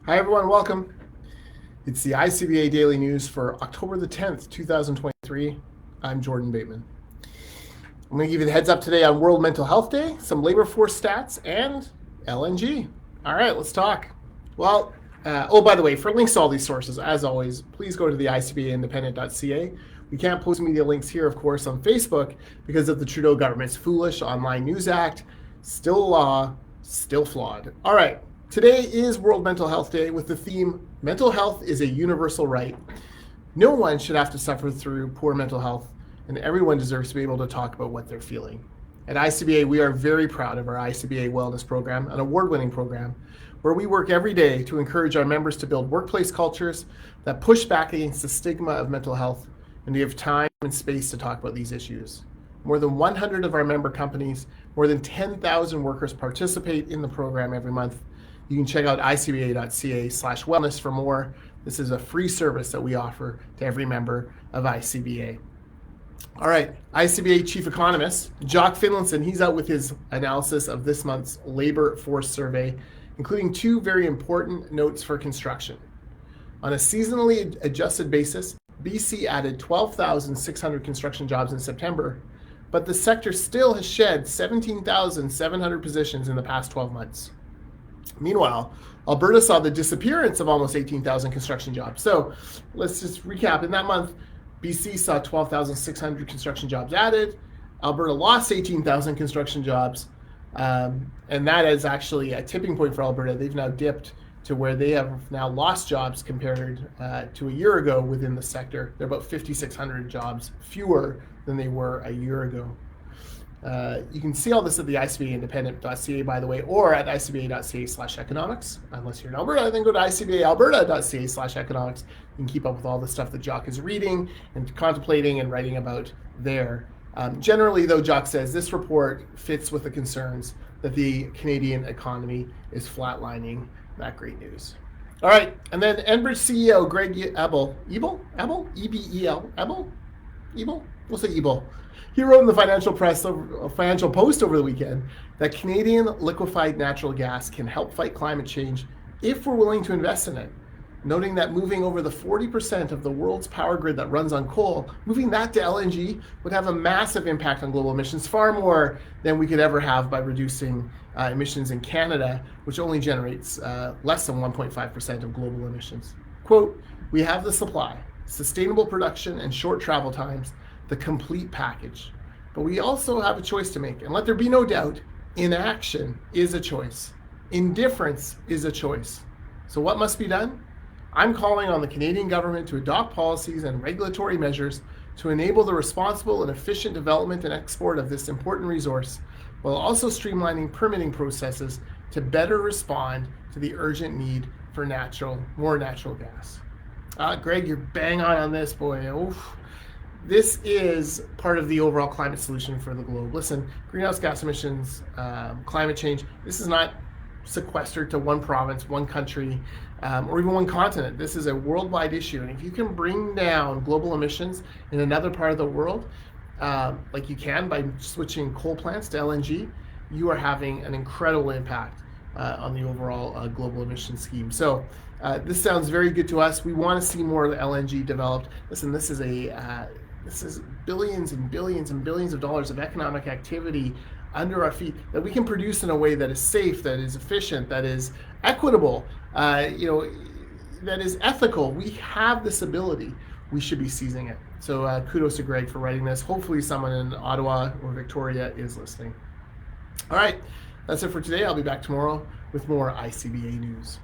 Hi everyone, welcome. It's the ICBA Daily News for October the 10th, 2023. I'm Jordan Bateman. I'm going to give you the heads up today on World Mental Health Day, some labor force stats, and LNG. All right, let's talk. Well, by the way, for links to all these sources, as always, please go to the ICBA Independent.ca. We can't post media links here, of course, on Facebook because of the Trudeau government's foolish Online News Act. Still a law, still flawed. All right. Today is World Mental Health Day with the theme, Mental Health is a Universal Right. No one should have to suffer through poor mental health, and everyone deserves to be able to talk about what they're feeling. At ICBA, we are very proud of our ICBA Wellness program, an award-winning program, where we work every day to encourage our members to build workplace cultures that push back against the stigma of mental health and to give time and space to talk about these issues. More than 100 of our member companies, more than 10,000 workers participate in the program every month. You can check out ICBA.ca/wellness for more. This is a free service that we offer to every member of ICBA. All right, ICBA Chief Economist, Jock Finlayson, he's out with his analysis of this month's labor force survey, including two very important notes for construction. On a seasonally adjusted basis, BC added 12,600 construction jobs in September, but the sector still has shed 17,700 positions in the past 12 months. Meanwhile, Alberta saw the disappearance of almost 18,000 construction jobs. So let's just recap. In that month, BC saw 12,600 construction jobs added. Alberta lost 18,000 construction jobs. And that is actually a tipping point for Alberta. They've now dipped to where they have now lost jobs compared to a year ago within the sector. They're about 5,600 jobs fewer than they were a year ago. You can see all this at the ICBA Independent.ca, by the way, or at ICBA.ca/economics. Unless you're in Alberta, then go to ICBA Alberta.ca/economics. You can keep up with all the stuff that Jock is reading and contemplating and writing about there. Generally, though, Jock says this report fits with the concerns that the Canadian economy is flatlining. That great news. All right, and then Enbridge CEO Greg Ebel, we'll say Ebel. He wrote in the Financial Post over the weekend that Canadian liquefied natural gas can help fight climate change if we're willing to invest in it, noting that moving over the 40% of the world's power grid that runs on coal, moving that to LNG would have a massive impact on global emissions, far more than we could ever have by reducing emissions in Canada, which only generates less than 1.5% of global emissions. Quote, "We have the supply, sustainable production, and short travel times, the complete package. But we also have a choice to make. And let there be no doubt, inaction is a choice. Indifference is a choice. So what must be done? I'm calling on the Canadian government to adopt policies and regulatory measures to enable the responsible and efficient development and export of this important resource, while also streamlining permitting processes to better respond to the urgent need for more natural gas." Greg, you're bang on this, boy. Oof. This is part of the overall climate solution for the globe. Listen, greenhouse gas emissions, climate change, this is not sequestered to one province, one country, or even one continent. This is a worldwide issue. And if you can bring down global emissions in another part of the world, like you can by switching coal plants to LNG, you are having an incredible impact on the overall global emission scheme. So this sounds very good to us. We want to see more of the LNG developed. Listen, this is billions and billions and billions of dollars of economic activity under our feet that we can produce in a way that is safe, that is efficient, that is equitable, that is ethical. We have this ability. We should be seizing it. So kudos to Greg for writing this. Hopefully someone in Ottawa or Victoria is listening. All right, that's it for today. I'll be back tomorrow with more ICBA news.